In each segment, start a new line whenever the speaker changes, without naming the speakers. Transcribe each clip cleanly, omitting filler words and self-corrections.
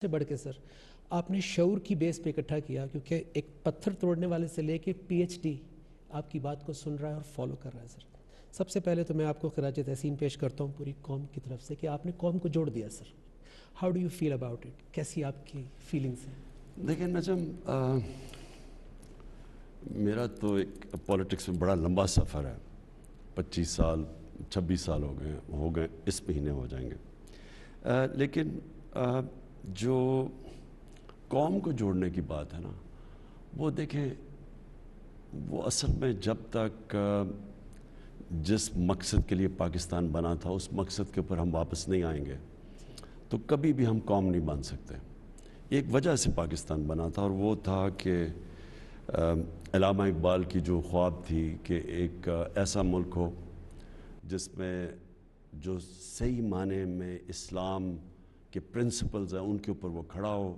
سے بڑھ کے سر آپ نے شعور کی بیس پہ اکٹھا کیا، کیونکہ ایک پتھر توڑنے والے سے لے کے پی ایچ ڈی آپ کی بات کو سن رہا ہے اور فالو کر رہا ہے سر. سب سے پہلے تو میں آپ کو خراج تحسین پیش کرتا ہوں پوری قوم کی طرف سے کہ آپ نے قوم کو جوڑ دیا sir. How do you feel about it? کیسی آپ کی فیلنگس ہیں؟
دیکھیں نجم، میرا تو ایک پولیٹکس میں بڑا لمبا سفر ہے. 25 سال 26 سال ہو گئے اس مہینے ہو جائیں گے. لیکن جو قوم کو جوڑنے کی بات ہے نا، وہ دیکھیں، وہ اصل میں جب تک جس مقصد کے لیے پاکستان بنا تھا اس مقصد کے اوپر ہم واپس نہیں آئیں گے تو کبھی بھی ہم قوم نہیں بن سکتے. ایک وجہ سے پاکستان بنا تھا اور وہ تھا کہ علامہ اقبال کی جو خواب تھی کہ ایک ایسا ملک ہو جس میں جو صحیح معنی میں اسلام کے پرنسپلز ہیں ان کے اوپر وہ کھڑا ہو،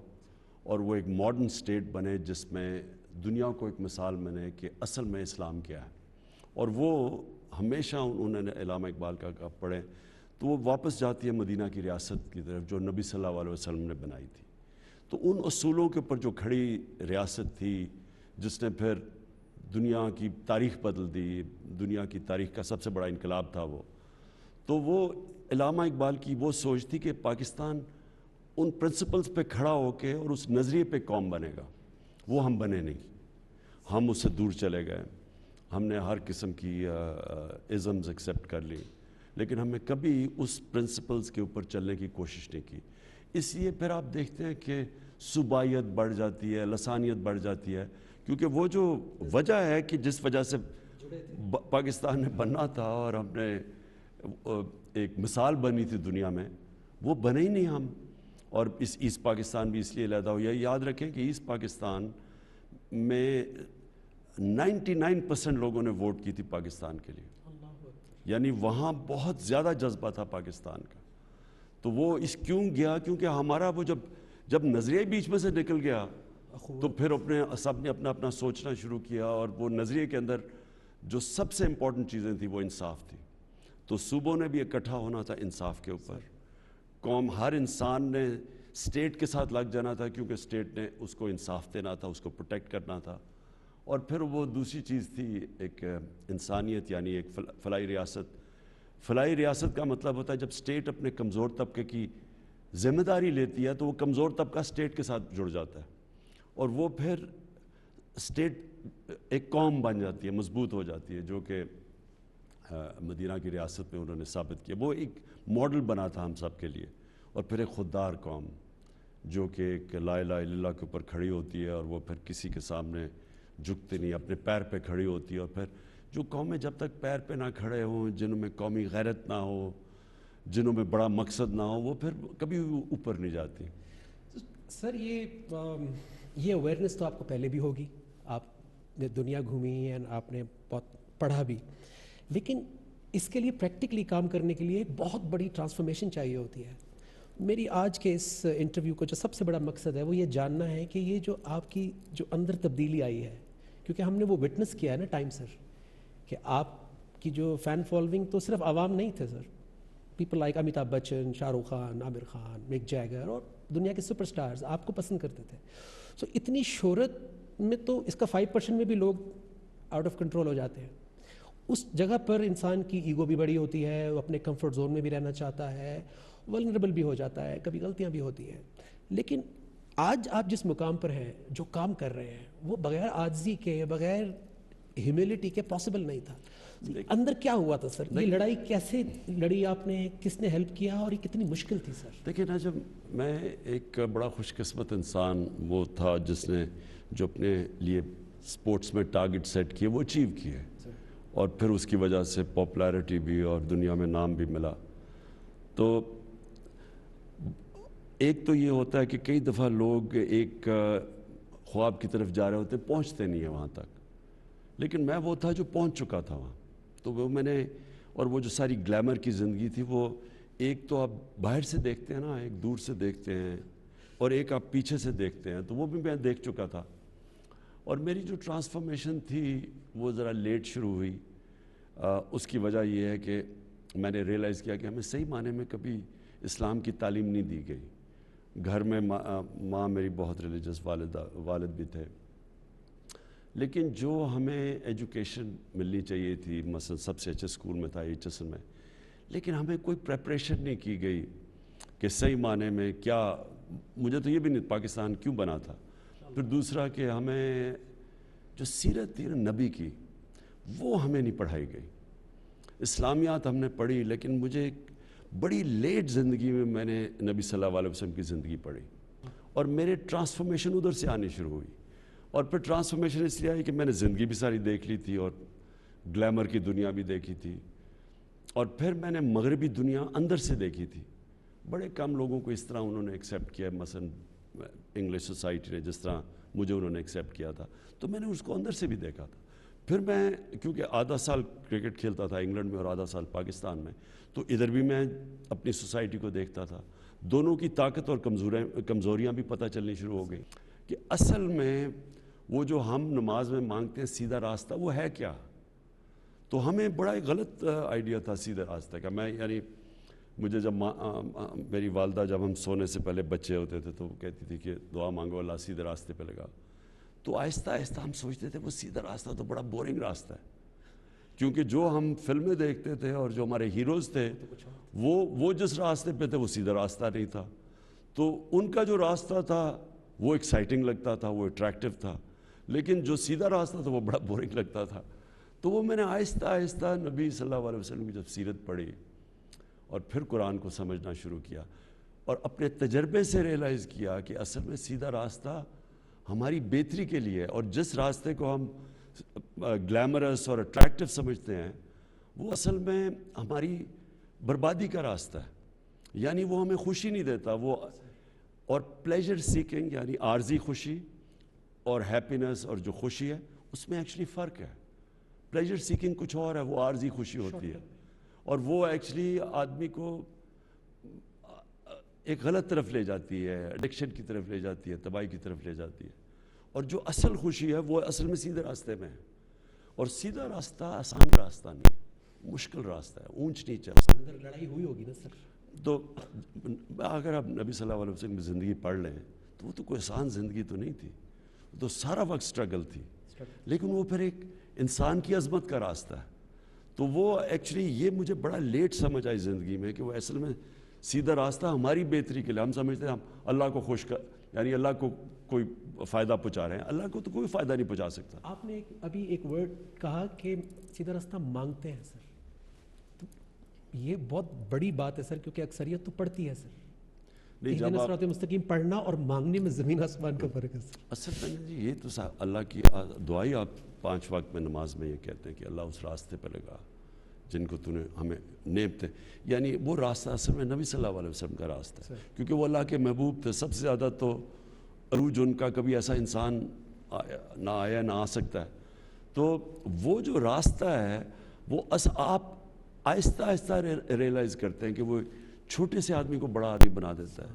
اور وہ ایک ماڈرن سٹیٹ بنے جس میں دنیا کو ایک مثال بنے کہ اصل میں اسلام کیا ہے. اور وہ ہمیشہ انہوں نے علامہ اقبال کا پڑھیں تو وہ واپس جاتی ہے مدینہ کی ریاست کی طرف جو نبی صلی اللہ علیہ وسلم نے بنائی تھی. تو ان اصولوں کے اوپر جو کھڑی ریاست تھی جس نے پھر دنیا کی تاریخ بدل دی، دنیا کی تاریخ کا سب سے بڑا انقلاب تھا وہ. تو وہ علامہ اقبال کی وہ سوچ تھی کہ پاکستان ان پرنسپلز پہ کھڑا ہو کے اور اس نظریے پہ قوم بنے گا. وہ ہم بنے نہیں، ہم اس سے دور چلے گئے. ہم نے ہر قسم کی ازمز ایکسیپٹ کر لی، لیکن ہم نے کبھی اس پرنسپلز کے اوپر چلنے کی کوشش نہیں کی. اس لیے پھر آپ دیکھتے ہیں کہ صوبائیت بڑھ جاتی ہے، لسانیت بڑھ جاتی ہے، کیونکہ وہ جو وجہ ہے کہ جس وجہ سے پاکستان نے بننا تھا اور ہم نے ایک مثال بنی تھی دنیا میں، وہ بنے ہی نہیں ہم. اور اس ایسٹ پاکستان بھی اس لیے علیحدہ ہو. یہ یاد رکھیں کہ ایسٹ پاکستان میں 99% لوگوں نے ووٹ کی تھی پاکستان کے لیے، یعنی وہاں بہت زیادہ جذبہ تھا پاکستان کا. تو وہ اس کیوں گیا؟ کیونکہ ہمارا وہ جب نظریہ بیچ میں سے نکل گیا تو پھر سب نے اپنا سوچنا شروع کیا، اور وہ نظریے کے اندر جو سب سے امپورٹنٹ چیزیں تھیں وہ انصاف تھی. تو صوبوں نے بھی اکٹھا ہونا تھا انصاف کے اوپر. قوم، ہر انسان نے اسٹیٹ کے ساتھ لگ جانا تھا کیونکہ اسٹیٹ نے اس کو انصاف دینا تھا، اس کو پروٹیکٹ کرنا تھا. اور پھر وہ دوسری چیز تھی ایک انسانیت، یعنی ایک فلاحی ریاست. فلاحی ریاست کا مطلب ہوتا ہے جب اسٹیٹ اپنے کمزور طبقے کی ذمہ داری لیتی ہے تو وہ کمزور طبقہ اسٹیٹ کے ساتھ جڑ جاتا ہے، اور وہ پھر اسٹیٹ ایک قوم بن جاتی ہے، مضبوط ہو جاتی ہے، جو کہ مدینہ کی ریاست میں انہوں نے ثابت کیا. وہ ایک ماڈل بنا تھا ہم سب کے لیے. اور پھر ایک خوددار قوم جو کہ ایک لا الہ الا اللہ کے اوپر کھڑی ہوتی ہے، اور وہ پھر کسی کے سامنے جھکتے نہیں، اپنے پیر پہ کھڑی ہوتی ہے. اور پھر جو قومیں جب تک پیر پہ نہ کھڑے ہوں، جنہوں میں قومی غیرت نہ ہو، جنہوں میں بڑا مقصد نہ ہو، وہ پھر کبھی اوپر نہیں جاتی.
سر یہ اویئرنیس تو آپ کو پہلے بھی ہوگی، آپ نے دنیا گھومی ہے، آپ نے بہت پڑھا بھی، لیکن اس کے لیے پریکٹیکلی کام کرنے کے لیے ایک بہت بڑی ٹرانسفارمیشن چاہیے ہوتی ہے. میری آج کے اس انٹرویو کو جو سب سے بڑا مقصد ہے وہ یہ جاننا ہے کہ یہ جو آپ کی جو اندر تبدیلی آئی ہے، کیونکہ ہم نے وہ وٹنس کیا ہے نا ٹائم سر، کہ آپ کی جو فین فالوئنگ تو صرف عوام نہیں تھے سر. پیپل لائک امیتابھ بچن، شاہ رخ خان، عامر خان، مک جیگر اور دنیا کے سپر سٹارز آپ کو پسند کرتے تھے. سو اتنی شہرت میں تو اس کا 5% میں بھی لوگ آؤٹ آف کنٹرول ہو جاتے ہیں. اس جگہ پر انسان کی ایگو بھی بڑی ہوتی ہے، وہ اپنے کمفرٹ زون میں بھی رہنا چاہتا ہے، ولنریبل بھی ہو جاتا ہے، کبھی غلطیاں بھی ہوتی ہیں. لیکن آج آپ جس مقام پر ہیں، جو کام کر رہے ہیں، وہ بغیر عاجزی کے، بغیر ہیوملٹی کے پاسبل نہیں تھا. اندر کیا ہوا تھا سر؟ یہ لڑائی کیسے لڑی آپ نے؟ کس نے ہیلپ کیا؟ اور یہ کتنی مشکل تھی سر؟
دیکھیں نا، جب میں ایک بڑا خوش قسمت انسان وہ تھا جس نے جو اپنے لیے سپورٹس میں ٹارگٹ سیٹ کیے وہ اچیو کیے، اور پھر اس کی وجہ سے پاپولیرٹی بھی اور دنیا میں نام بھی ملا. تو ایک تو یہ ہوتا ہے کہ کئی دفعہ لوگ ایک خواب کی طرف جا رہے ہوتے ہیں، پہنچتے نہیں ہیں وہاں تک. لیکن میں وہ تھا جو پہنچ چکا تھا وہاں. تو وہ میں نے، اور وہ جو ساری گلیمر کی زندگی تھی، وہ ایک تو آپ باہر سے دیکھتے ہیں نا، ایک دور سے دیکھتے ہیں، اور ایک آپ پیچھے سے دیکھتے ہیں، تو وہ بھی میں دیکھ چکا تھا. اور میری جو ٹرانسفارمیشن تھی وہ ذرا لیٹ شروع ہوئی. اس کی وجہ یہ ہے کہ میں نے ریئلائز کیا کہ ہمیں صحیح معنی میں کبھی اسلام کی تعلیم نہیں دی گئی. گھر میں ماں میری بہت ریلیجس والد بھی تھے، لیکن جو ہمیں ایجوکیشن ملنی چاہیے تھی، مثلا سب سے اچھے اسکول میں تھا ایچ میں، لیکن ہمیں کوئی پریپریشن نہیں کی گئی کہ صحیح معنی میں کیا. مجھے تو یہ بھی نہیں پاکستان کیوں بنا تھا. پھر دوسرا کہ ہمیں جو سیرت تھی نبی کی وہ ہمیں نہیں پڑھائی گئی. اسلامیات ہم نے پڑھی، لیکن مجھے بڑی لیٹ زندگی میں نے نبی صلی اللہ علیہ وسلم کی زندگی پڑھی، اور میرے ٹرانسفارمیشن ادھر سے آنی شروع ہوئی. اور پھر ٹرانسفارمیشن اس لیے آئی کہ میں نے زندگی بھی ساری دیکھ لی تھی اور گلیمر کی دنیا بھی دیکھی تھی، اور پھر میں نے مغربی دنیا اندر سے دیکھی تھی. بڑے کم لوگوں کو اس طرح انہوں نے ایکسیپٹ کیا، مثلا انگلش سوسائٹی نے جس طرح مجھے انہوں نے ایکسیپٹ کیا تھا، تو میں نے اس کو اندر سے بھی دیکھا تھا. پھر میں کیونکہ آدھا سال کرکٹ کھیلتا تھا انگلینڈ میں اور آدھا سال پاکستان میں، تو ادھر بھی میں اپنی سوسائٹی کو دیکھتا تھا. دونوں کی طاقت اور کمزوریاں بھی پتہ چلنی شروع ہو گئی کہ اصل میں وہ جو ہم نماز میں مانگتے ہیں سیدھا راستہ، وہ ہے کیا. تو ہمیں بڑا ایک غلط آئیڈیا تھا سیدھے راستے کا. میں یعنی مجھے جب میری والدہ جب ہم سونے سے پہلے بچے ہوتے تھے تو وہ کہتی تھی کہ دعا مانگو اللہ سیدھے راستے پہ لگا. تو آہستہ آہستہ ہم سوچتے تھے وہ سیدھا راستہ تو بڑا بورنگ راستہ ہے، کیونکہ جو ہم فلمیں دیکھتے تھے اور جو ہمارے ہیروز تھے وہ جس راستے پہ تھے وہ سیدھا راستہ نہیں تھا. تو ان کا جو راستہ تھا وہ ایکسائٹنگ لگتا تھا، وہ اٹریکٹیو تھا، لیکن جو سیدھا راستہ تھا وہ بڑا بورنگ لگتا تھا. تو وہ میں نے آہستہ آہستہ نبی صلی اللہ علیہ وسلم کی جب سیرت پڑھی اور پھر قرآن کو سمجھنا شروع کیا، اور اپنے تجربے سے ریئلائز کیا کہ اصل میں سیدھا راستہ ہماری بہتری کے لیے، اور جس راستے کو ہم گلیمرس اور اٹریکٹیو سمجھتے ہیں وہ اصل میں ہماری بربادی کا راستہ ہے. یعنی وہ ہمیں خوشی نہیں دیتا. وہ اور پلیجر سیکنگ یعنی عارضی خوشی اور ہیپینس اور جو خوشی ہے اس میں ایکچولی فرق ہے. پلیجر سیکنگ کچھ اور ہے، وہ عارضی خوشی ہوتی ہے، اور وہ ایکچولی آدمی کو ایک غلط طرف لے جاتی ہے، ایڈکشن کی طرف لے جاتی ہے، تباہی کی طرف لے جاتی ہے. اور جو اصل خوشی ہے وہ اصل میں سیدھے راستے میں ہے. اور سیدھا راستہ آسان راستہ نہیں ہے، مشکل راستہ ہے، اونچ نیچ ہے.
اندر لڑائی ہوئی ہوگی نا سر.
تو اگر آپ نبی صلی اللہ علیہ وسلم کی زندگی پڑھ لیں تو وہ تو کوئی آسان زندگی تو نہیں تھی، وہ تو سارا وقت سٹرگل تھی، لیکن وہ پھر ایک انسان کی عظمت کا راستہ ہے. تو وہ ایکچولی یہ مجھے بڑا لیٹ سمجھ آئی زندگی میں کہ وہ اصل میں سیدھا راستہ ہماری بہتری کے لیے. ہم سمجھتے ہیں ہم اللہ کو خوش کر، یعنی اللہ کو کوئی فائدہ پہنچا رہے ہیں، اللہ کو تو کوئی فائدہ نہیں پہنچا سکتا.
آپ نے ابھی ایک ورڈ کہا کہ سیدھا راستہ مانگتے ہیں سر، تو یہ بہت بڑی بات ہے سر، کیونکہ اکثریت تو پڑھتی ہے سر.
نہیں، جب آپ
صراط مستقیم پڑھنا اور مانگنے میں زمین آسمان کا فرق ہے سر.
اصل میں جی یہ تو اللہ کی دعائی، آپ 5 وقت میں نماز میں یہ کہتے ہیں کہ اللہ اس راستے پہ لگا جن کو تو نے ہمیں نیمتے، یعنی وہ راستہ اصل میں نبی صلی اللہ علیہ وسلم کا راستہ ہے، کیونکہ وہ اللہ کے محبوب تھے. سب سے زیادہ تو عروج ان کا کبھی ایسا انسان نہ آیا نہ آ سکتا ہے. تو وہ جو راستہ ہے وہ آپ آہستہ آہستہ ریئلائز کرتے ہیں کہ وہ چھوٹے سے آدمی کو بڑا آدمی بنا دیتا ہے.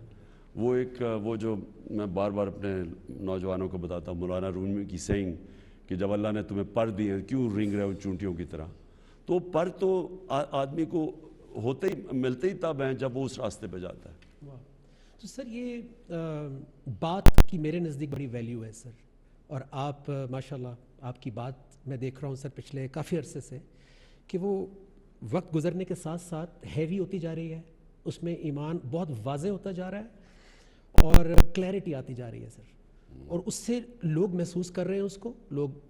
وہ جو میں بار بار اپنے نوجوانوں کو بتاتا ہوں، مولانا رومی کی سینگ کہ جب اللہ نے تمہیں پر دیے کیوں رینگ رہے ہو چونٹیوں کی طرح. تو پر تو آدمی کو ہوتے ہی ملتے ہی تب ہیں جب وہ اس راستے پہ جاتا ہے.
تو سر یہ بات کی میرے نزدیک بڑی ویلیو ہے سر، اور آپ ماشاءاللہ آپ کی بات میں دیکھ رہا ہوں سر پچھلے کافی عرصے سے کہ وہ وقت گزرنے کے ساتھ ساتھ ہیوی ہوتی جا رہی ہے، اس میں ایمان بہت واضح ہوتا جا رہا ہے اور کلیئرٹی آتی جا رہی ہے سر. اور اس سے لوگ محسوس کر رہے ہیں اس کو،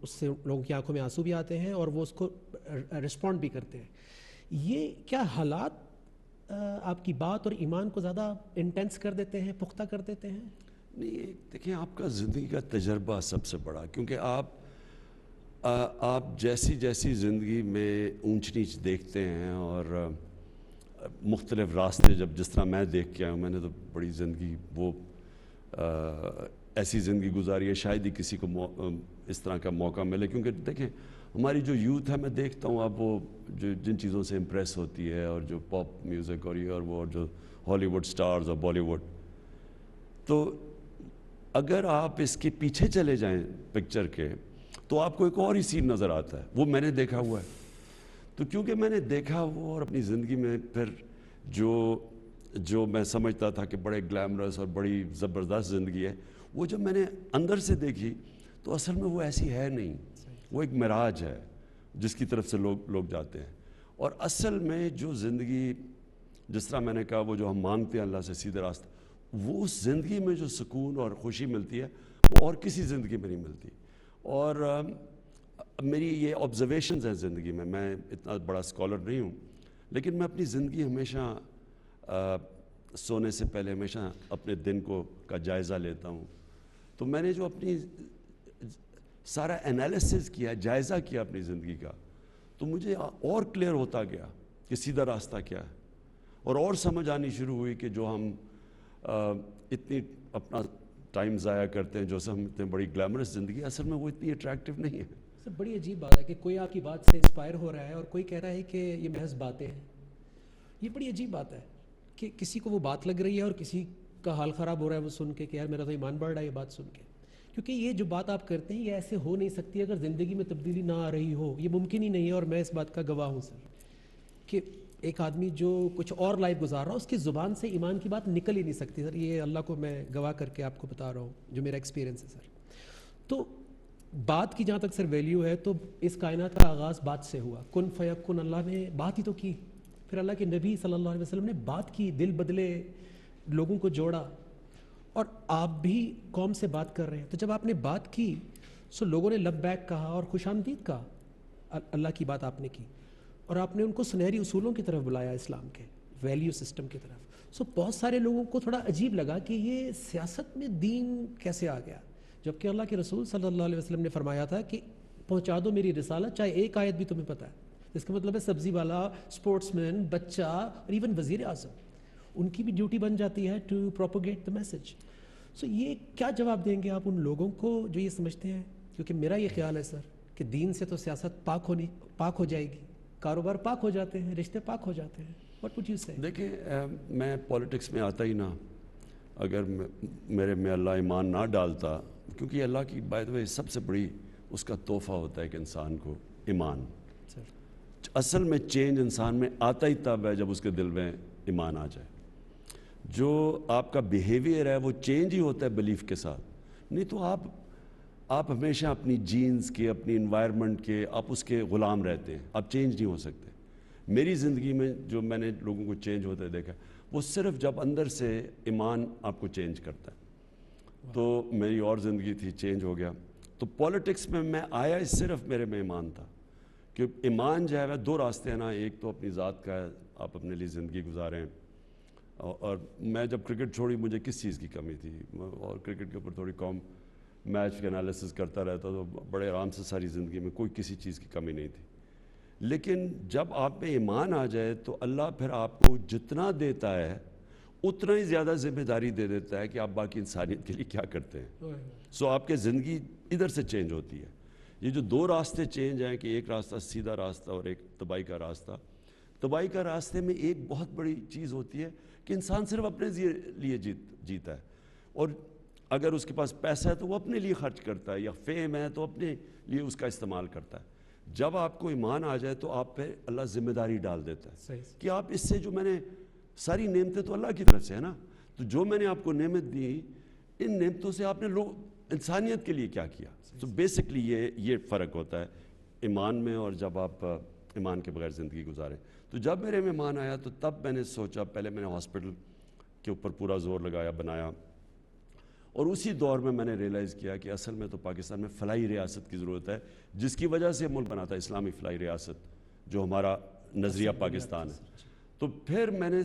اس سے لوگوں کی آنکھوں میں آنسو بھی آتے ہیں اور وہ اس کو رسپونڈ بھی کرتے ہیں. یہ کیا حالات آپ کی بات اور ایمان کو زیادہ انٹینس کر دیتے ہیں، پختہ کر دیتے ہیں؟
نہیں، دیکھیں آپ کا زندگی کا تجربہ سب سے بڑا، کیونکہ آپ جیسی زندگی میں اونچ نیچ دیکھتے ہیں اور مختلف راستے، جس طرح میں دیکھ کے آیا ہوں، میں نے تو بڑی زندگی وہ ایسی زندگی گزاری ہے شاید ہی کسی کو اس طرح کا موقع ملے. کیونکہ دیکھیں ہماری جو یوتھ ہے، میں دیکھتا ہوں اب وہ جن چیزوں سے امپریس ہوتی ہے، اور جو پاپ میوزک اور یہ اور وہ، اور جو ہالی ووڈ سٹارز اور بالی ووڈ، تو اگر آپ اس کے پیچھے چلے جائیں پکچر کے تو آپ کو ایک اور ہی سین نظر آتا ہے. وہ میں نے دیکھا ہوا ہے. تو کیونکہ میں نے دیکھا وہ اور اپنی زندگی میں پھر جو جو میں سمجھتا تھا کہ بڑے گلیمرس اور بڑی زبردست زندگی ہے، وہ جب میں نے اندر سے دیکھی تو اصل میں وہ ایسی ہے نہیں، وہ ایک معراج ہے جس کی طرف سے لوگ جاتے ہیں. اور اصل میں جو زندگی، جس طرح میں نے کہا، وہ جو ہم مانگتے ہیں اللہ سے سیدھے راستہ، وہ اس زندگی میں جو سکون اور خوشی ملتی ہے وہ اور کسی زندگی میں نہیں ملتی. اور میری یہ آبزرویشنز ہیں زندگی میں. میں اتنا بڑا اسکالر نہیں ہوں، لیکن میں اپنی زندگی ہمیشہ سونے سے پہلے ہمیشہ اپنے دن کا جائزہ لیتا ہوں. تو میں نے جو اپنی سارا انالیسس کیا، جائزہ کیا اپنی زندگی کا، تو مجھے اور کلیئر ہوتا گیا کہ سیدھا راستہ کیا ہے، اور سمجھ آنی شروع ہوئی کہ جو ہم اتنی اپنا ٹائم ضائع کرتے ہیں، جو ہم اتنے بڑی گلیمرس زندگی، اصل میں وہ اتنی اٹریکٹیو نہیں ہے.
سر بڑی عجیب بات ہے کہ کوئی آپ کی بات سے انسپائر ہو رہا ہے اور کوئی کہہ رہا ہے کہ یہ محض باتیں ہیں. یہ بڑی عجیب بات ہے کہ کسی کو وہ بات لگ رہی ہے اور کسی کا حال خراب ہو رہا ہے وہ سن کے کہ یار میرا تو ایمان بڑھ رہا ہے یہ بات سن کے. کیونکہ یہ جو بات آپ کرتے ہیں یہ ایسے ہو نہیں سکتی اگر زندگی میں تبدیلی نہ آ رہی ہو. یہ ممکن ہی نہیں ہے. اور میں اس بات کا گواہ ہوں سر کہ ایک آدمی جو کچھ اور لائف گزار رہا ہو اس کی زبان سے ایمان کی بات نکل ہی نہیں سکتی سر. یہ اللہ کو میں گواہ کر کے آپ کو بتا رہا ہوں جو میرا ایکسپیرینس ہے سر. تو بات کی جہاں تک سر ویلیو ہے تو اس کائنات کا آغاز بات سے ہوا. کن فیکن، اللہ نے بات ہی تو کی. پھر اللہ کے نبی صلی اللہ علیہ وسلم نے بات کی، دل بدلے، لوگوں کو جوڑا. اور آپ بھی قوم سے بات کر رہے ہیں تو جب آپ نے بات کی سو لوگوں نے لبیک کہا اور خوش آمدید کہا. اللہ کی بات آپ نے کی اور آپ نے ان کو سنہری اصولوں کی طرف بلایا، اسلام کے ویلیو سسٹم کی طرف. سو بہت سارے لوگوں کو تھوڑا عجیب لگا کہ یہ سیاست میں دین کیسے آ گیا، جبکہ اللہ کے رسول صلی اللہ علیہ وسلم نے فرمایا تھا کہ پہنچا دو میری رسالت، چاہے ایک آیت بھی تمہیں پتہ ہے. اس کا مطلب ہے سبزی والا، اسپورٹس مین، بچہ اور ایون وزیر اعظم، ان کی بھی ڈیوٹی بن جاتی ہے ٹو پروپوگیٹ دا میسج. سو یہ کیا جواب دیں گے آپ ان لوگوں کو جو یہ سمجھتے ہیں؟ کیونکہ میرا یہ خیال ہے سر کہ دین سے تو سیاست پاک ہو جائے گی، کاروبار پاک ہو جاتے ہیں، رشتے پاک ہو جاتے ہیں. واٹ وڈ یو سے؟
دیکھیں، میں پولیٹکس میں آتا ہی نہ اگر میرے میں اللہ ایمان نہ ڈالتا، کیونکہ اللہ کی بائی دا وے سب سے بڑی اس کا تحفہ ہوتا ہے کہ انسان کو ایمان. اصل میں چینج انسان میں آتا ہی تب ہے جب اس کے دل میں ایمان آ جائے. جو آپ کا بیہیویئر ہے وہ چینج ہی ہوتا ہے بلیف کے ساتھ. نہیں تو آپ ہمیشہ اپنی جینز کے، اپنی انوائرمنٹ کے، آپ اس کے غلام رہتے ہیں، آپ چینج نہیں ہو سکتے. میری زندگی میں جو میں نے لوگوں کو چینج ہوتے دیکھا، وہ صرف جب اندر سے ایمان آپ کو چینج کرتا ہے. تو میری اور زندگی تھی، چینج ہو گیا. تو پولیٹکس میں آیا صرف میرے میں ایمان تھا. کہ ایمان جو ہے دو راستے ہیں نا، ایک تو اپنی ذات کا ہے، آپ اپنے لیے زندگی گزاریں. اور میں جب کرکٹ چھوڑی مجھے کس چیز کی کمی تھی، اور کرکٹ کے اوپر تھوڑی میچ کے انالیسس کرتا رہتا تو بڑے آرام سے ساری زندگی میں کوئی کسی چیز کی کمی نہیں تھی. لیکن جب آپ میں ایمان آ جائے تو اللہ پھر آپ کو جتنا دیتا ہے اتنا ہی زیادہ ذمہ داری دے دیتا ہے کہ آپ باقی انسانیت کے لیے کیا کرتے ہیں. سو آپ کے زندگی ادھر سے چینج ہوتی ہے. یہ جو دو راستے چینج ہیں کہ ایک راستہ سیدھا راستہ اور ایک تباہی کا راستہ. تباہی کا راستے میں ایک بہت بڑی چیز ہوتی ہے کہ انسان صرف اپنے لیے جیتا ہے، اور اگر اس کے پاس پیسہ ہے تو وہ اپنے لیے خرچ کرتا ہے، یا فیم ہے تو اپنے لیے اس کا استعمال کرتا ہے. جب آپ کو ایمان آ جائے تو آپ پہ اللہ ذمہ داری ڈال دیتا ہے کہ آپ اس سے، جو میں نے ساری نعمتیں تو اللہ کی طرف سے ہے نا، تو جو میں نے آپ کو نعمت دی ان نعمتوں سے آپ نے انسانیت کے لیے کیا کیا. تو بیسکلی یہ فرق ہوتا ہے ایمان میں اور جب آپ ایمان کے بغیر زندگی گزاریں. تو جب میرے میں ایمان آیا تو تب میں نے سوچا، پہلے میں نے ہاسپٹل کے اوپر پورا زور لگایا، بنایا. اور اسی دور میں نے ریئلائز کیا کہ اصل میں تو پاکستان میں فلاحی ریاست کی ضرورت ہے، جس کی وجہ سے ملک بنا تھا اسلامی فلاحی ریاست، جو ہمارا نظریہ پاکستان ہے. تو پھر میں نے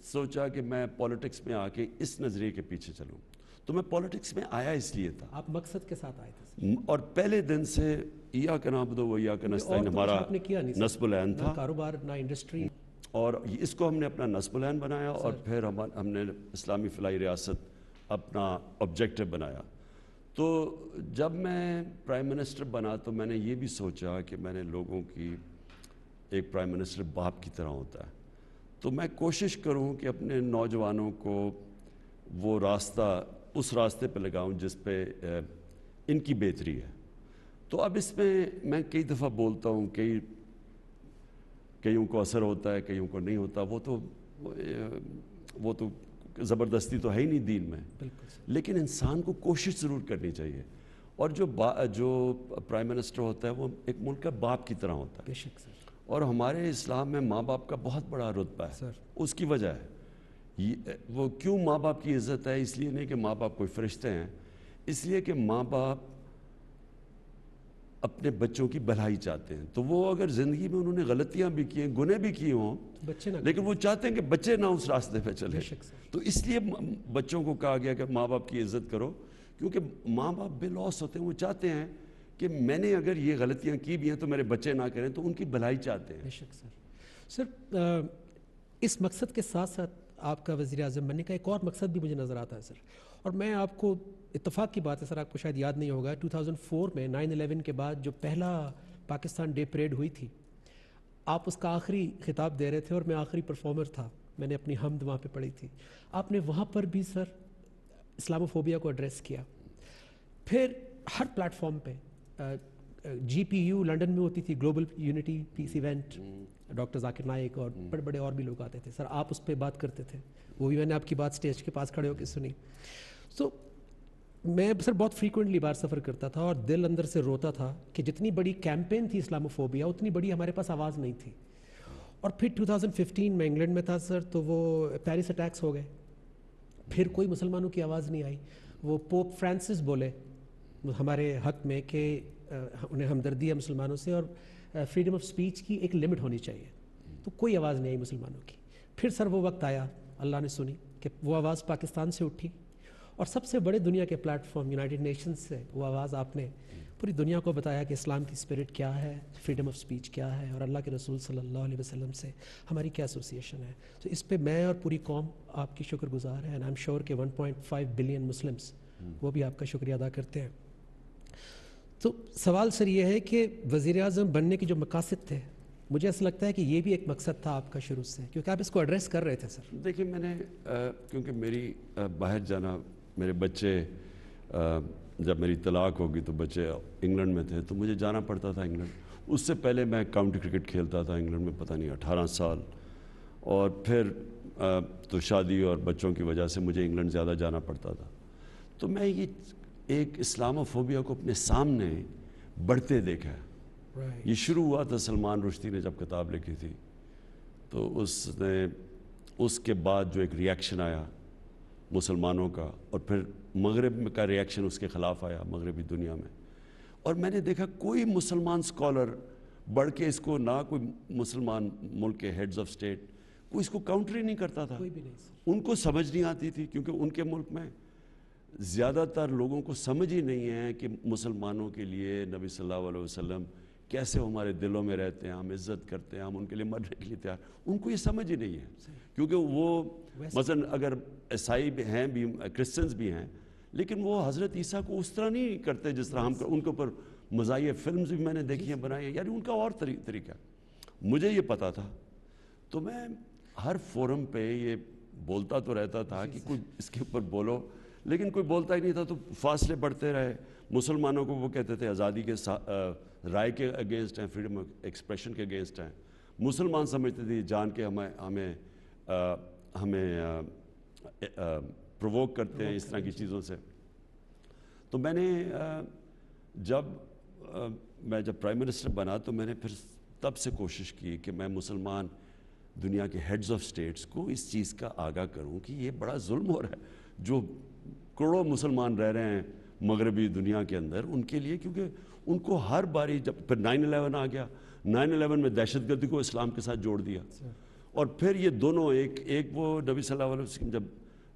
سوچا کہ میں پولیٹکس میں آ کے اس نظریے کے پیچھے چلوں. تو میں پولیٹکس میں آیا اس لیے تھا.
آپ مقصد کے ساتھ آئے تھے؟
اور پہلے دن سے ایاک نعبد و ایاک نستعین ہمارا نصب العین تھا.
کاروبار نہ انڈسٹری،
اور اس کو ہم نے اپنا نصب العین بنایا، اور پھر ہم نے اسلامی فلاحی ریاست اپنا آبجیکٹو بنایا. تو جب میں پرائم منسٹر بنا تو میں نے یہ بھی سوچا کہ میں نے لوگوں کی، ایک پرائم منسٹر باپ کی طرح ہوتا ہے، تو میں کوشش کروں کہ اپنے نوجوانوں کو وہ راستہ، اس راستے پہ لگاؤں جس پہ ان کی بہتری ہے. تو اب اس میں کئی دفعہ بولتا ہوں، کئیوں کو اثر ہوتا ہے، کئیوں کو نہیں ہوتا. وہ تو وہ تو زبردستی تو ہے ہی نہیں دین میں،
بالکل سر،
لیکن انسان کو کوشش ضرور کرنی چاہیے. اور جو پرائم منسٹر ہوتا ہے وہ ایک ملک کا باپ کی طرح ہوتا ہے،
بے شک سر.
اور ہمارے اسلام میں ماں باپ کا بہت بڑا رتبہ ہے.
سر
اس کی وجہ ہے وہ کیوں ماں باپ کی عزت ہے، اس لیے نہیں کہ ماں باپ کوئی فرشتے ہیں، اس لیے کہ ماں باپ اپنے بچوں کی بھلائی چاہتے ہیں. تو وہ اگر زندگی میں انہوں نے غلطیاں بھی کی ہیں، گناہ بھی کیے ہوں،
بچے نہ
لیکن وہ چاہتے ہیں کہ بچے نہ اس راستے پہ چلیں.
بے شک سر.
تو اس لیے بچوں کو کہا گیا کہ ماں باپ کی عزت کرو، کیونکہ ماں باپ بے لوث ہوتے ہیں. وہ چاہتے ہیں کہ میں نے اگر یہ غلطیاں کی بھی ہیں تو میرے بچے نہ کریں، تو ان کی بھلائی چاہتے ہیں.
بے شک سر. سر اس مقصد کے ساتھ ساتھ آپ کا وزیر اعظم بننے کا ایک اور مقصد بھی مجھے نظر آتا ہے سر، اور میں آپ کو اتفاق کی بات ہے سر، آپ کو شاید یاد نہیں ہوگا 2004 میں 9/11 کے بعد جو پہلا پاکستان ڈے پریڈ ہوئی تھی، آپ اس کا آخری خطاب دے رہے تھے اور میں آخری پرفارمر تھا. میں نے اپنی حمد وہاں پہ پڑھی تھی. آپ نے وہاں پر بھی سر اسلاموفوبیا کو ایڈریس کیا. پھر ہر پلیٹ فارم پہ GPU لنڈن میں ہوتی تھی، گلوبل یونٹی پیس ایونٹ، ڈاکٹر ذاکر نائک اور بڑے بڑے اور بھی لوگ آتے تھے سر. آپ اس پہ بات کرتے تھے، وہ بھی میں نے آپ کی بات اسٹیج کے پاس کھڑے ہو کے سنی. تو میں سر بہت فریکوینٹلی باہر سفر کرتا تھا اور دل اندر سے روتا تھا کہ جتنی بڑی کیمپین تھی اسلاموفوبیا، اتنی بڑی ہمارے پاس آواز نہیں تھی. اور پھر 2015 میں انگلینڈ میں تھا سر، تو وہ پیرس اٹیکس ہو گئے، پھر کوئی مسلمانوں کی آواز نہیں آئی. وہ پوپ فرانسس بولے ہمارے حق میں کہ انہیں ہمدردی ہے مسلمانوں سے اور فریڈم آف سپیچ کی ایک لمٹ ہونی چاہیے. تو کوئی آواز نہیں آئی مسلمانوں کی. پھر سر وہ وقت آیا، اللہ نے سنی کہ وہ آواز پاکستان سے اٹھی، اور سب سے بڑے دنیا کے پلیٹ فارم یونائٹڈ نیشنز سے وہ آواز آپ نے پوری دنیا کو بتایا کہ اسلام کی اسپرٹ کیا ہے، فریڈم آف سپیچ کیا ہے، اور اللہ کے رسول صلی اللہ علیہ وسلم سے ہماری کیا ایسوسیشن ہے. تو اس پہ میں اور پوری قوم آپ کی شکر گزار ہے، اینڈ آئی ایم شیور کہ 1.5 بلین مسلمس وہ بھی آپ کا شکریہ ادا کرتے ہیں. تو سوال سر یہ ہے کہ وزیر اعظم بننے کے جو مقاصد تھے، مجھے ایسا لگتا ہے کہ یہ بھی ایک مقصد تھا آپ کا شروع سے، کیونکہ آپ اس کو ایڈریس کر رہے تھے سر.
دیکھیں میں نے کیونکہ میری باہر جانا، میرے بچے جب میری طلاق ہوگی تو بچے انگلینڈ میں تھے، تو مجھے جانا پڑتا تھا انگلینڈ. اس سے پہلے میں کاؤنٹی کرکٹ کھیلتا تھا انگلینڈ میں، پتہ نہیں 18 سال. اور پھر تو شادی اور بچوں کی وجہ سے مجھے انگلینڈ زیادہ جانا پڑتا تھا. تو میں یہ ایک اسلاموفوبیا کو اپنے سامنے بڑھتے دیکھا ہے. یہ شروع ہوا تھا سلمان رشدی نے جب کتاب لکھی تھی، تو اس کے بعد جو ایک ریاکشن آیا مسلمانوں کا، اور پھر مغرب کا ریاکشن اس کے خلاف آیا مغربی دنیا میں. اور میں نے دیکھا کوئی مسلمان اسکالر بڑھ کے اس کو، نہ کوئی مسلمان ملک کے ہیڈز آف اسٹیٹ کوئی اس کو کاؤنٹر ہی نہیں کرتا تھا.
کوئی بھی نہیں سر.
ان کو سمجھ نہیں آتی تھی، کیونکہ ان کے ملک میں زیادہ تر لوگوں کو سمجھ ہی نہیں ہے کہ مسلمانوں کے لیے نبی صلی اللہ علیہ وسلم کیسے ہمارے دلوں میں رہتے ہیں، ہم عزت کرتے ہیں، ہم ان کے لیے مرنے کے لیے تیار. ان کو یہ سمجھ ہی نہیں ہے، کیونکہ وہ مثلا اگر عیسائی بھی ہیں، بھی کرسچنز بھی ہیں، لیکن وہ حضرت عیسیٰ کو اس طرح نہیں کرتے جس طرح ہم. ان کے اوپر مزاحیہ فلمز بھی میں نے دیکھی ہیں، بنائی ہیں، یعنی ان کا اور طریقہ. مجھے یہ پتا تھا، تو میں ہر فورم پہ یہ بولتا تو رہتا تھا کہ کوئی اس کے اوپر بولو، لیکن کوئی بولتا ہی نہیں تھا. تو فاصلے بڑھتے رہے. مسلمانوں کو وہ کہتے تھے آزادی کے رائے کے اگینسٹ ہیں، فریڈم آف ایکسپریشن کے اگینسٹ ہیں. مسلمان سمجھتے تھے جان کے ہمیں پرووک کرتے ہیں اس طرح کی چیزوں سے. تو میں نے جب پرائم منسٹر بنا، تو میں نے پھر تب سے کوشش کی کہ میں مسلمان دنیا کے ہیڈز آف سٹیٹس کو اس چیز کا آگاہ کروں کہ یہ بڑا ظلم ہو رہا ہے جو کروڑوں مسلمان رہ رہے ہیں مغربی دنیا کے اندر، ان کے لیے. کیونکہ ان کو ہر باری جب پھر 9/11 آ گیا، 9/11 میں دہشت گردی کو اسلام کے ساتھ جوڑ دیا. اور پھر یہ دونوں ایک وہ نبی صلی اللہ علیہ وسلم جب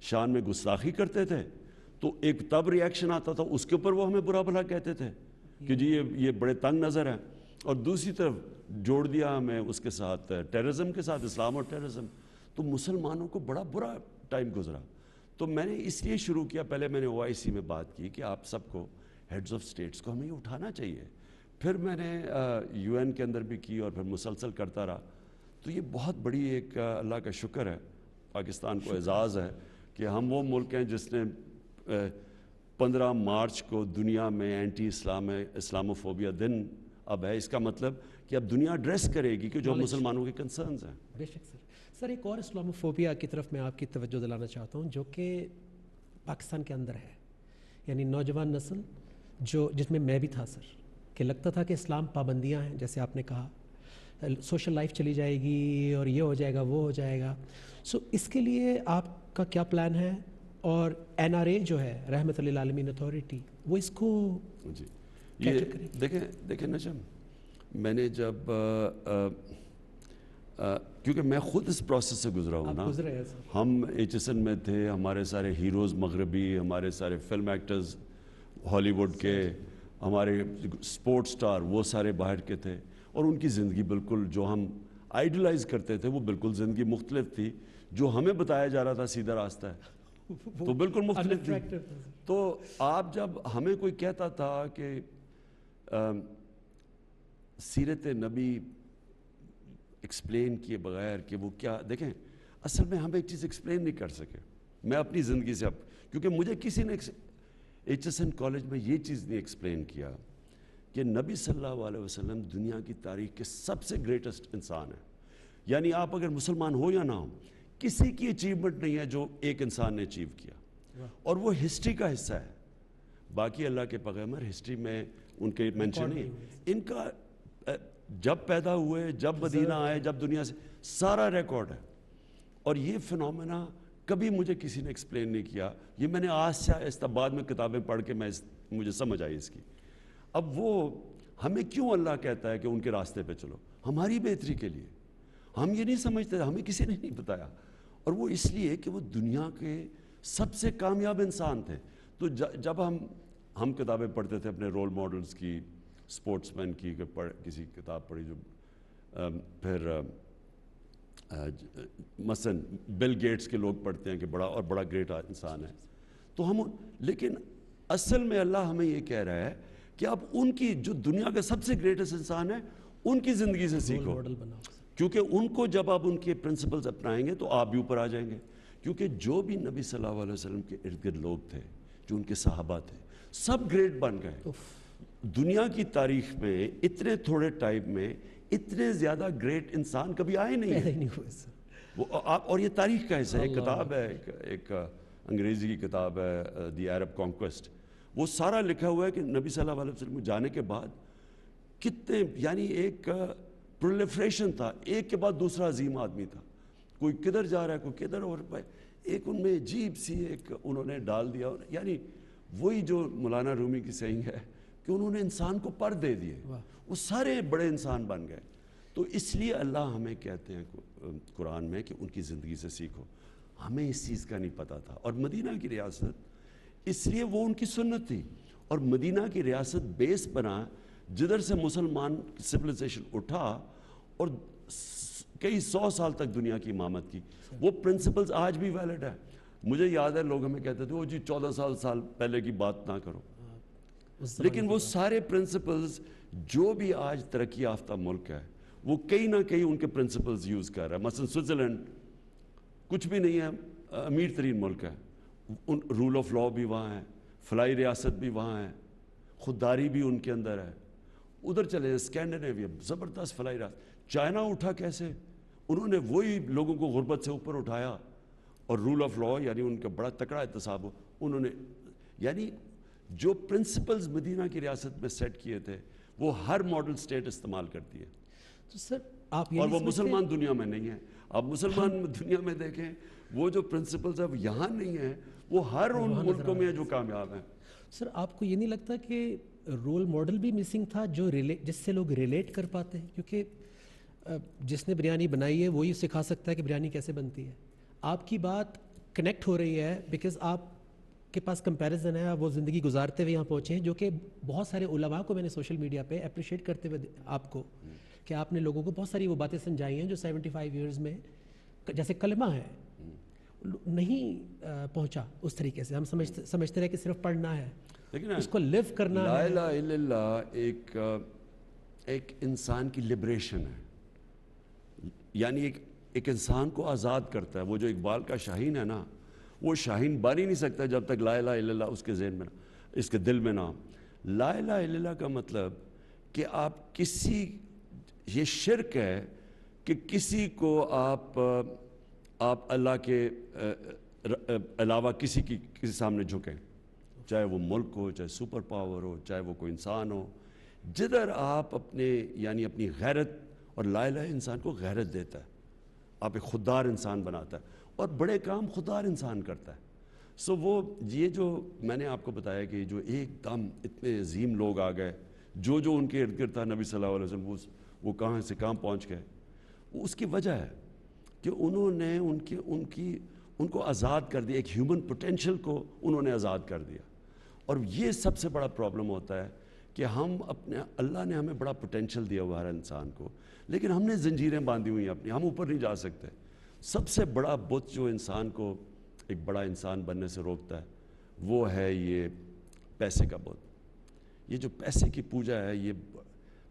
شان میں گستاخی کرتے تھے تو ایک تب ریاکشن آتا تھا، اس کے اوپر وہ ہمیں برا بھلا کہتے تھے کہ جی یہ بڑے تنگ نظر ہیں، اور دوسری طرف جوڑ دیا ہمیں اس کے ساتھ ٹیررزم کے ساتھ، اسلام اور ٹیررزم. تو مسلمانوں کو بڑا برا ٹائم گزرا. تو میں نے اس لیے شروع کیا، پہلے میں نے OIC میں بات کی کہ آپ سب کو ہیڈز آف سٹیٹس کو ہمیں یہ اٹھانا چاہیے. پھر میں نے UN کے اندر بھی کی اور پھر مسلسل کرتا رہا. تو یہ بہت بڑی ایک اللہ کا شکر ہے، پاکستان کو اعزاز ہے کہ ہم وہ ملک ہیں جس نے 15 مارچ کو دنیا میں اینٹی اسلاموفوبیا دن اب ہے. اس کا مطلب کہ اب دنیا ایڈریس کرے گی کہ جو مسلمانوں کے کنسرنز ہیں.
بے شک سر. سر ایک اور اسلاموفوبیا کی طرف میں آپ کی توجہ دلانا چاہتا ہوں جو کہ پاکستان کے اندر ہے، یعنی نوجوان نسل جس میں بھی تھا سر، کہ لگتا تھا کہ اسلام پابندیاں ہیں، جیسے آپ نے کہا سوشل لائف چلی جائے گی اور یہ ہو جائے گا وہ ہو جائے گا. سو اس کے لیے آپ کا کیا پلان ہے؟ اور NRA جو ہے رحمت للعالمین اتھارٹی، وہ اس کو
جی یہ دیکھیں نجم، میں نے جب کیونکہ میں خود اس پروسیس سے گزرا ہوں نا، ہم HSN میں تھے، ہمارے سارے ہیروز مغربی، ہمارے سارے فلم ایکٹرز ہالی ووڈ کے، ہمارے سپورٹ سٹار وہ سارے باہر کے تھے، اور ان کی زندگی بالکل جو ہم آئیڈلائز کرتے تھے وہ بالکل زندگی مختلف تھی. جو ہمیں بتایا جا رہا تھا سیدھا راستہ ہے تو بالکل مختلف تھی. تو آپ جب ہمیں کوئی کہتا تھا کہ سیرت نبی ایکسپلین کیے بغیر کہ وہ کیا، دیکھیں اصل میں ہم ایک چیز ایکسپلین نہیں کر سکے. میں اپنی زندگی سے کیونکہ مجھے کسی نے HSN کالج میں یہ چیز نہیں ایکسپلین کیا کہ نبی صلی اللہ علیہ وسلم دنیا کی تاریخ کے سب سے گریٹسٹ انسان ہیں. یعنی آپ اگر مسلمان ہو یا نہ ہو، کسی کی اچیومنٹ نہیں ہے جو ایک انسان نے اچیو کیا، اور وہ ہسٹری کا حصہ ہے. باقی اللہ کے پیغمبر ہسٹری میں ان کے مینشن نہیں، ان کا جب پیدا ہوئے، جب مدینہ آئے، جب دنیا سے سارا ریکارڈ ہے. اور یہ فنومینا کبھی مجھے کسی نے ایکسپلین نہیں کیا. یہ میں نے آج سے آہستہ بعد میں کتابیں پڑھ کے مجھے سمجھ آئی اس کی. اب وہ ہمیں کیوں اللہ کہتا ہے کہ ان کے راستے پہ چلو؟ ہماری بہتری کے لیے. ہم یہ نہیں سمجھتے، ہمیں کسی نے نہیں بتایا. اور وہ اس لیے کہ وہ دنیا کے سب سے کامیاب انسان تھے. تو جب ہم کتابیں پڑھتے تھے اپنے رول ماڈلز کی، سپورٹس مین کی، کسی کتاب پڑھی جو پھر مثلا بل گیٹس کے لوگ پڑھتے ہیں کہ بڑا گریٹ انسان ہے. تو لیکن اصل میں اللہ ہمیں یہ کہہ رہا ہے کہ آپ ان کی جو دنیا کا سب سے گریٹسٹ انسان ہے ان کی زندگی سے سیکھو، کیونکہ ان کو جب آپ ان کے پرنسپلز اپنائیں گے تو آپ بھی اوپر آ جائیں گے. کیونکہ جو بھی نبی صلی اللہ علیہ وسلم کے ارد گرد لوگ تھے، جو ان کے صحابہ تھے، سب گریٹ بن گئے. دنیا کی تاریخ میں اتنے تھوڑے ٹائم میں اتنے زیادہ گریٹ انسان کبھی آئے نہیں ہیں. اور یہ تاریخ کا حصہ ہے. ایک کتاب ہے، ایک انگریزی کی کتاب ہے، دی عرب کانکویسٹ. وہ سارا لکھا ہوا ہے کہ نبی صلی اللہ علیہ وسلم جانے کے بعد کتنے، یعنی ایک پرولیفریشن تھا، ایک کے بعد دوسرا عظیم آدمی تھا. کوئی کدھر جا رہا ہے، کوئی کدھر، اور ایک ان میں عجیب سی ایک انہوں نے ڈال دیا. یعنی وہی جو مولانا رومی کی سینگ ہے کہ انہوں نے انسان کو پر دے دیے، وہ سارے بڑے انسان بن گئے. تو اس لیے اللہ ہمیں کہتے ہیں قرآن میں کہ ان کی زندگی سے سیکھو. ہمیں اس چیز کا نہیں پتہ تھا. اور مدینہ کی ریاست اس لیے وہ ان کی سنت تھی، اور مدینہ کی ریاست بیس بنا جدھر سے مسلمان سویلائزیشن اٹھا اور کئی 100 سال تک دنیا کی امامت کی. وہ پرنسپلز آج بھی ویلڈ ہے. مجھے یاد ہے لوگ ہمیں کہتے تھے وہ جی 14 سال پہلے کی بات نہ کرو، لیکن وہ سارے پرنسپلز جو بھی آج ترقی یافتہ ملک ہے وہ کہیں نہ کہیں ان کے پرنسپلز یوز کر رہا ہے. مثلا سوئٹزرلینڈ کچھ بھی نہیں ہے، امیر ترین ملک ہے، رول آف لا بھی وہاں ہے، فلائی ریاست بھی وہاں ہے، خودداری بھی ان کے اندر ہے. ادھر چلے اسکینڈینیویا، زبردست فلائی ریاست. چائنا اٹھا کیسے؟ انہوں نے وہی لوگوں کو غربت سے اوپر اٹھایا، اور رول آف لا یعنی ان کا بڑا تکڑا احتساب ہو. انہوں نے یعنی جو پرنسپلز مدینہ کی ریاست میں سیٹ کیے تھے وہ ہر ماڈل سٹیٹ استعمال کرتی ہے.
تو سر آپ
اور وہ مسلمان دنیا میں نہیں ہے. آپ مسلمان دنیا میں دیکھیں وہ جو پرنسپلز ہیں وہ یہاں نہیں ہیں، وہ ہر ان ملکوں میں جو کامیاب ہیں.
سر آپ کو یہ نہیں لگتا کہ رول ماڈل بھی مسنگ تھا جس سے لوگ ریلیٹ کر پاتے ہیں؟ کیونکہ جس نے بریانی بنائی ہے وہی سکھا سکتا ہے کہ بریانی کیسے بنتی ہے. آپ کی بات کنیکٹ ہو رہی ہے بیکاز آپ کے پاس کمپیریزن ہے، وہ زندگی گزارتے ہوئے یہاں پہنچے ہیں، جو کہ بہت سارے علماء کو میں نے سوشل میڈیا پہ اپریشیٹ کرتے ہوئے آپ کو کہ آپ نے لوگوں کو بہت ساری وہ باتیں سمجھائی ہیں جو 75 ایئرز میں جیسے کلمہ ہے نہیں پہنچا اس طریقے سے. ہم سمجھتے رہے کہ صرف پڑھنا ہے،
لیکن
اس کو لیو کرنا
لا
ہے.
الہ الا اللہ ایک انسان کی لبریشن ہے، یعنی ایک انسان کو آزاد کرتا ہے. وہ جو اقبال کا شاہین ہے نا، وہ شاہین بن ہی نہیں سکتا جب تک لا الہ الا اللہ اس کے ذہن میں نہ، اس کے دل میں نہ. لا الہ الا اللہ کا مطلب کہ آپ یہ شرک ہے کہ کسی کو آپ آپ اللہ کے علاوہ کسی سامنے جھکیں، چاہے وہ ملک ہو، چاہے سپر پاور ہو، چاہے وہ کوئی انسان ہو، جدھر آپ یعنی اپنی غیرت، اور لا الہ انسان کو غیرت دیتا ہے، آپ ایک خوددار انسان بناتا ہے، اور بڑے کام خوددار انسان کرتا ہے۔ وہ یہ جو میں نے آپ کو بتایا کہ جو ایک دم اتنے عظیم لوگ آ گئے، جو ان کے ارد گرد تھا نبی صلی اللہ علیہ وسلم، وہ کہاں سے کہاں پہنچ گئے، اس کی وجہ ہے کہ انہوں نے ان کو آزاد کر دیا، ایک ہیومن پوٹینشل کو انہوں نے آزاد کر دیا۔ اور یہ سب سے بڑا پرابلم ہوتا ہے کہ اللہ نے ہمیں بڑا پوٹینشل دیا ہوا ہر انسان کو، لیکن ہم نے زنجیریں باندھی ہوئی ہیں اپنی، ہم اوپر نہیں جا سکتے۔ سب سے بڑا بت جو انسان کو ایک بڑا انسان بننے سے روکتا ہے وہ ہے یہ پیسے کا بت۔ یہ جو پیسے کی پوجا ہے، یہ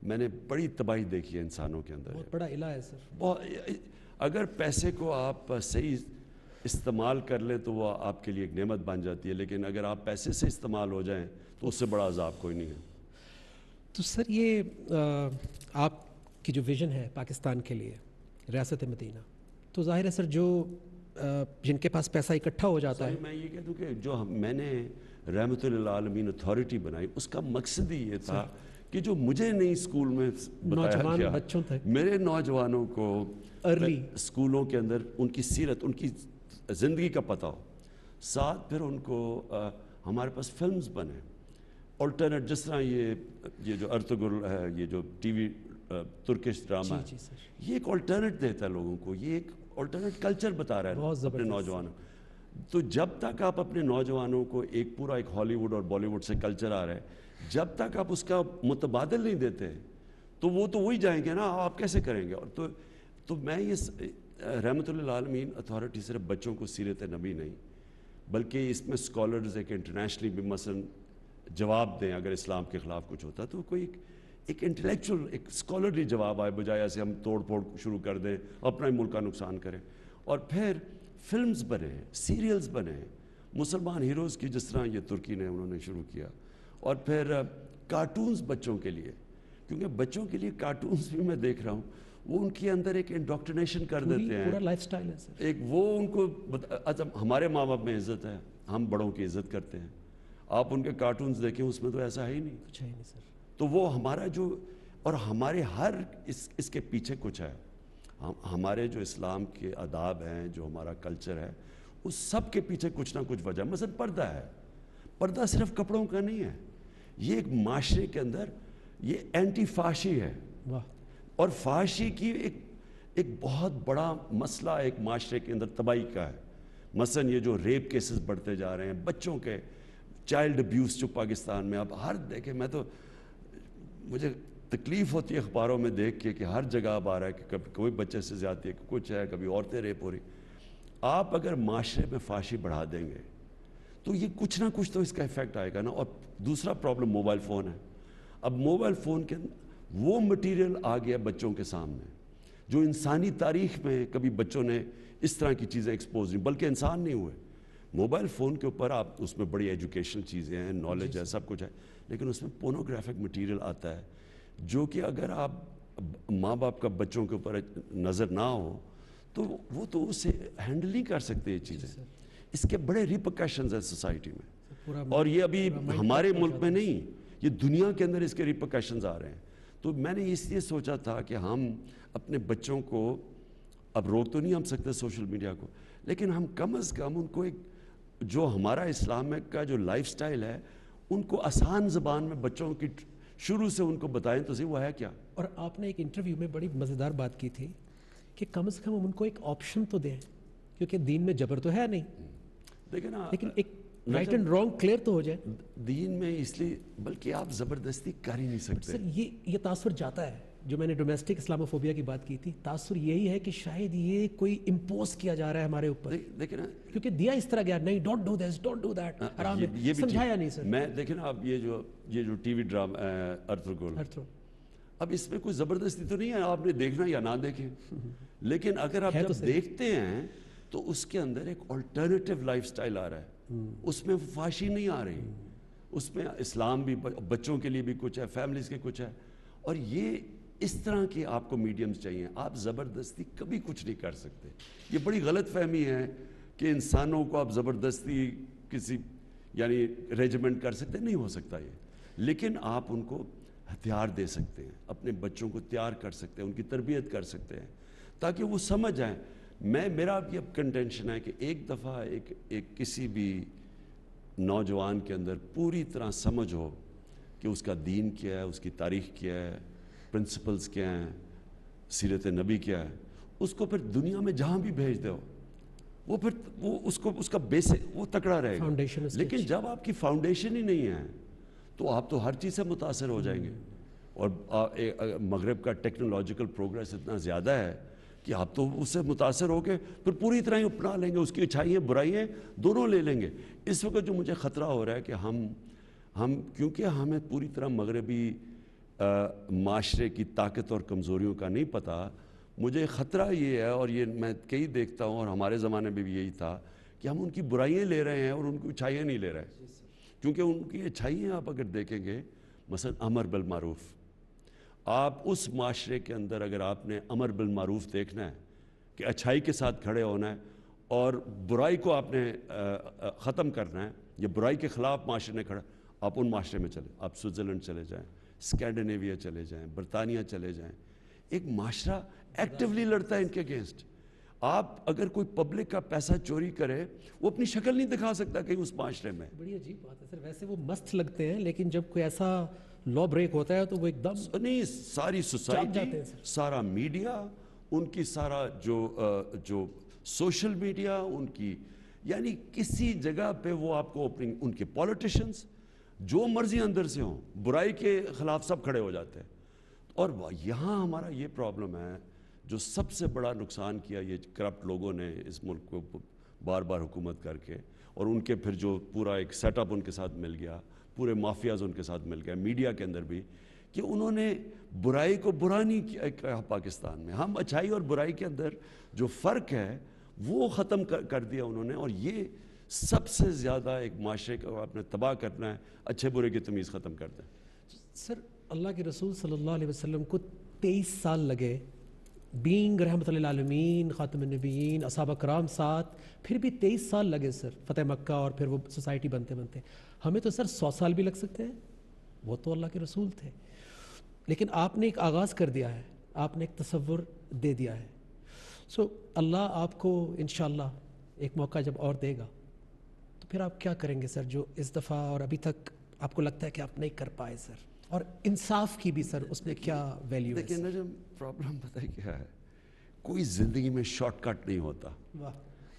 میں نے بڑی تباہی دیکھی ہے انسانوں کے اندر۔
بہت بڑا الہ ہے سر۔
اگر پیسے کو آپ صحیح استعمال کر لیں تو وہ آپ کے لیے ایک نعمت بن جاتی ہے، لیکن اگر آپ پیسے سے استعمال ہو جائیں تو اس سے بڑا عذاب کوئی نہیں ہے۔
تو سر یہ آپ کی جو ویژن ہے پاکستان کے لیے، ریاست مدینہ، تو ظاہر ہے سر جو جن کے پاس پیسہ اکٹھا ہو جاتا ہے،
میں یہ کہہ دوں کہ جو میں نے رحمت للعالمین اتھارٹی بنائی، اس کا مقصد ہی یہ تھا کہ جو مجھے نہیں اسکول میں بتایا
نوجوان
گیا،
بچوں تک،
میرے نوجوانوں کو
ارلی
اسکولوں کے اندر ان کی سیرت، ان کی زندگی کا پتہ ہو، ساتھ پھر ان کو ہمارے پاس فلمز بنے الٹرنیٹ، جس طرح یہ جو ارطغرل ہے، یہ جو ٹی وی ترکش ڈرامہ ہے، یہ ایک الٹرنیٹ دیتا ہے لوگوں کو، یہ ایک الٹرنیٹ کلچر بتا رہا ہے اپنے نوجوانوں۔ تو جب تک آپ اپنے نوجوانوں کو ایک ہالی ووڈ اور بالی ووڈ سے کلچر آ رہا ہے، جب تک آپ اس کا متبادل نہیں دیتے تو وہ تو وہی جائیں گے نا، آپ کیسے کریں گے؟ اور تو میں یہ رحمت للعالمین اتھارٹی صرف بچوں کو سیرت نبی نہیں، بلکہ اس میں اسکالرز ایک انٹرنیشنلی بھی مثلا جواب دیں اگر اسلام کے خلاف کچھ ہوتا ہے، تو کوئی ایک انٹلیکچوئل، ایک اسکالرلی جواب آئے، بجائے ایسے ہم توڑ پھوڑ شروع کر دیں، اپنا ہی ملک کا نقصان کریں۔ اور پھر فلمز بنے، سیریلز بنے مسلمان ہیروز کی، جس طرح یہ ترکی نے انہوں نے شروع کیا، اور پھر کارٹونز بچوں کے لیے، کیونکہ بچوں کے لیے کارٹونز بھی میں دیکھ رہا ہوں، وہ ان کے اندر ایک انڈوکٹرینیشن کر دیتے ہیں،
پورا لائف سٹائل ہے سر۔
ایک وہ ان کو ہمارے ماں باپ میں عزت ہے، ہم بڑوں کی عزت کرتے ہیں، آپ ان کے کارٹونز دیکھیں اس میں تو ایسا ہے ہی نہیں،
کچھ ہے نہیں سر۔
تو وہ ہمارا جو، اور ہمارے ہر اس کے پیچھے کچھ ہے، ہمارے جو اسلام کے آداب ہیں، جو ہمارا کلچر ہے، اس سب کے پیچھے کچھ نہ کچھ وجہ، مثلا پردہ ہے، پردہ صرف کپڑوں کا نہیں ہے، یہ ایک معاشرے کے اندر یہ اینٹی فحاشی ہے، اور فحاشی کی ایک بہت بڑا مسئلہ ایک معاشرے کے اندر تباہی کا ہے۔ مثلا یہ جو ریپ کیسز بڑھتے جا رہے ہیں، بچوں کے چائلڈ ابیوز جو پاکستان میں اب ہر دیکھیں، مجھے تکلیف ہوتی ہے اخباروں میں دیکھ کے کہ ہر جگہ اب آ رہا ہے کہ کبھی کوئی بچے سے زیادتی ہے، کچھ ہے، کبھی عورتیں ریپ ہو رہی۔ آپ اگر معاشرے میں فحاشی بڑھا دیں گے تو یہ کچھ نہ کچھ تو اس کا ایفیکٹ آئے گا نا۔ اور دوسرا پرابلم موبائل فون ہے۔ اب موبائل فون کے وہ مٹیریل آ گیا بچوں کے سامنے جو انسانی تاریخ میں کبھی بچوں نے اس طرح کی چیزیں ایکسپوز نہیں، بلکہ انسان نہیں ہوئے۔ موبائل فون کے اوپر آپ اس میں بڑی ایجوکیشنل چیزیں ہیں، نالج ہے، سب کچھ ہے، لیکن اس میں پورنوگرافک مٹیریل آتا ہے جو کہ اگر آپ ماں باپ کا بچوں کے اوپر نظر نہ ہو تو وہ تو اسے ہینڈل نہیں کر سکتے یہ چیزیں۔ اس کے بڑے ریپرکشنز ہیں سوسائٹی میں، اور یہ ابھی ہمارے ملک میں نہیں، یہ دنیا کے اندر اس کے ریپرکشنز آ رہے ہیں۔ تو میں نے اس لیے سوچا تھا کہ ہم اپنے بچوں کو، اب روک تو نہیں ہم سکتے سوشل میڈیا کو، لیکن ہم کم از کم ان کو ایک جو ہمارا اسلام کا جو لائف سٹائل ہے ان کو آسان زبان میں بچوں کی شروع سے ان کو بتائیں تو صحیح وہ ہے کیا۔
اور آپ نے ایک انٹرویو میں بڑی مزیدار بات کی تھی کہ کم از کم ہم ان کو ایک آپشن تو دیں، کیونکہ دین میں جبر تو ہے نہیں،
دیکھیں نا،
لیکن ایک رائٹ اینڈ رانگ کلیئر تو ہو جائے
دین میں، اس لیے بلکہ آپ زبردستی کر ہی نہیں سکتے۔
سر یہ تاثر جاتا ہے، جو میں نے ڈومیسٹک اسلاموفوبیا کی بات کی تھی، تاثر یہی ہے کہ شاید یہ کوئی امپوز کیا جا رہا ہے ہمارے اوپر،
دیکھیں نا،
کیونکہ دیا اس طرح گیا، نہیں don't do this, don't do that, آرام میں سمجھایا نہیں سر۔
میں دیکھیں نا، اب یہ جو ٹی وی ڈرامہ ارطغرل، اب اس میں کوئی زبردستی تو نہیں ہے، آپ نے دیکھنا یا نہ دیکھیں، لیکن اگر آپ جب دیکھتے ہیں تو اس کے اندر ایک الٹرنیٹیو لائف سٹائل آ رہا ہے، اس میں فحاشی نہیں آ رہی، اس میں اسلام بھی، بچوں کے لیے بھی کچھ ہے، فیملیز کے کچھ ہے، اور یہ اس طرح کے آپ کو میڈیمز چاہیے. آپ زبردستی کبھی کچھ نہیں کر سکتے. یہ بڑی غلط فہمی ہے کہ انسانوں کو آپ زبردستی کسی یعنی ریجیمنٹ کر سکتے. نہیں ہو سکتا یہ. لیکن آپ ان کو ہتھیار دے سکتے ہیں, اپنے بچوں کو تیار کر سکتے ہیں, ان کی تربیت کر سکتے ہیں تاکہ وہ سمجھ جائیں. میرا اب یہ کنٹینشن ہے کہ ایک دفعہ ایک کسی بھی نوجوان کے اندر پوری طرح سمجھ ہو کہ اس کا دین کیا ہے, اس کی تاریخ کیا ہے, پرنسپلز کیا ہیں, سیرت نبی کیا ہے, اس کو پھر دنیا میں جہاں بھی بھیج دو وہ پھر وہ اس کا بیسک وہ تکڑا رہے گا. لیکن جب آپ کی فاؤنڈیشن ہی نہیں ہے تو آپ تو ہر چیز سے متاثر ہو جائیں گے. اور مغرب کا ٹیکنالوجیکل پروگریس اتنا زیادہ ہے کہ آپ تو اس سے متاثر ہو کے پھر پوری طرح ہی اپنا لیں گے, اس کی اچھائیاں برائیاں دونوں لے لیں گے. اس وقت جو مجھے خطرہ ہو رہا ہے کہ ہم کیونکہ ہمیں پوری طرح مغربی معاشرے کی طاقت اور کمزوریوں کا نہیں پتہ, مجھے خطرہ یہ ہے, اور یہ میں کئی دیکھتا ہوں اور ہمارے زمانے میں بھی یہی تھا, کہ ہم ان کی برائیاں لے رہے ہیں اور ان کی اچھائیاں نہیں لے رہے. کیونکہ ان کی اچھائیاں آپ اگر دیکھیں گے, مثلا امر بالمعروف, آپ اس معاشرے کے اندر اگر آپ نے امر بالمعروف دیکھنا ہے کہ اچھائی کے ساتھ کھڑے ہونا ہے اور برائی کو آپ نے ختم کرنا ہے, یا برائی کے خلاف معاشرے نے کھڑا, آپ ان معاشرے میں چلیں. آپ سوئٹزرلینڈ چلے جائیں, اسکینڈینیویا چلے جائیں, برطانیہ چلے جائیں, ایک معاشرہ ایکٹیولی لڑتا ہے ان کے اگینسٹ. آپ اگر کوئی پبلک کا پیسہ چوری کرے وہ اپنی شکل نہیں دکھا سکتا کہیں اس معاشرے میں.
بڑی عجیب بات ہے سر. ویسے وہ مست لگتے ہیں لیکن جب کوئی ایسا لا بریک ہوتا ہے تو وہ ایک دم
نہیں, ساری سوسائٹی, سارا میڈیا, ان کی سارا جو سوشل میڈیا ان کی, یعنی کسی جگہ پہ وہ آپ کو ان کے پولیٹیشنز جو مرضی اندر سے ہوں, برائی کے خلاف سب کھڑے ہو جاتے ہیں. اور یہاں ہمارا یہ پرابلم ہے, جو سب سے بڑا نقصان کیا یہ کرپٹ لوگوں نے اس ملک کو بار بار حکومت کر کے, اور ان کے پھر جو پورا ایک سیٹ اپ ان کے ساتھ مل گیا, پورے مافیاز ان کے ساتھ مل گیا, میڈیا کے اندر بھی, کہ انہوں نے برائی کو برا نہیں کیا. پاکستان میں ہم اچھائی اور برائی کے اندر جو فرق ہے وہ ختم کر دیا انہوں نے. اور یہ سب سے زیادہ ایک معاشرے کو آپ نے تباہ کرنا ہے, اچھے برے کی تمیز ختم کر دیں.
سر اللہ کے رسول صلی اللہ علیہ وسلم کو 23 سال لگے بینگ رحمۃ للعالمین, خاتم النبیین, اصحابہ کرام ساتھ, پھر بھی 23 سال لگے سر فتح مکہ اور پھر وہ سوسائٹی بنتے بنتے. ہمیں تو سر 100 سال بھی لگ سکتے ہیں, وہ تو اللہ کے رسول تھے. لیکن آپ نے ایک آغاز کر دیا ہے, آپ نے ایک تصور دے دیا ہے. سو اللہ آپ کو انشاءاللہ ایک موقع جب اور دے گا تو پھر آپ کیا کریں گے سر, جو اس دفعہ اور ابھی تک آپ کو لگتا ہے کہ آپ نہیں کر پائے سر؟ اور انصاف کی بھی سر اس میں کیا ویلیو ہے؟
دیکھیں نجم, پرابلم پتہ ہے کیا ہے, کوئی زندگی میں شارٹ کٹ نہیں ہوتا.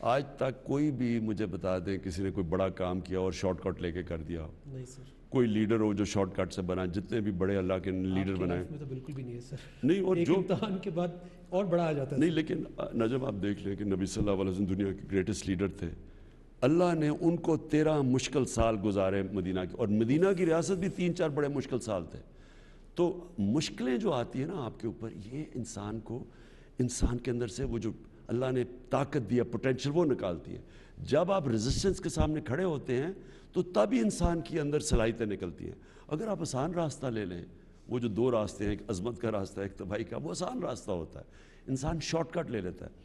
آج تک کوئی بھی مجھے بتا دیں کسی نے کوئی بڑا کام کیا اور شارٹ کٹ لے کے کر دیا؟
نہیں سر.
کوئی لیڈر ہو جو شارٹ کٹ سے بنا, جتنے بھی بڑے اللہ کے لیڈر بنائے
میں تو بالکل بھی نہیں ہے سر.
نہیں, اور
ایک
جو
امتحان کے بعد اور بڑا آ جاتا ہے.
نہیں, لیکن نجم آپ دیکھ لیں کہ نبی صلی اللہ علیہ وسلم دنیا کے گریٹسٹ لیڈر تھے. اللہ نے ان کو 13 مشکل سال گزارے مدینہ کے, اور مدینہ کی ریاست بھی 3-4 بڑے مشکل سال تھے. تو مشکلیں جو آتی ہیں نا آپ کے اوپر, یہ انسان کے اندر سے وہ جو اللہ نے طاقت دیا, پوٹینشل, وہ نکالتی ہیں. جب آپ ریزسٹنس کے سامنے کھڑے ہوتے ہیں تو تب ہی انسان کی اندر صلاحیتیں نکلتی ہیں. اگر آپ آسان راستہ لے لیں, وہ جو 2 راستے ہیں, ایک عظمت کا راستہ ہے, ایک تباہی کا, وہ آسان راستہ ہوتا ہے, انسان شارٹ کٹ لے لیتا ہے.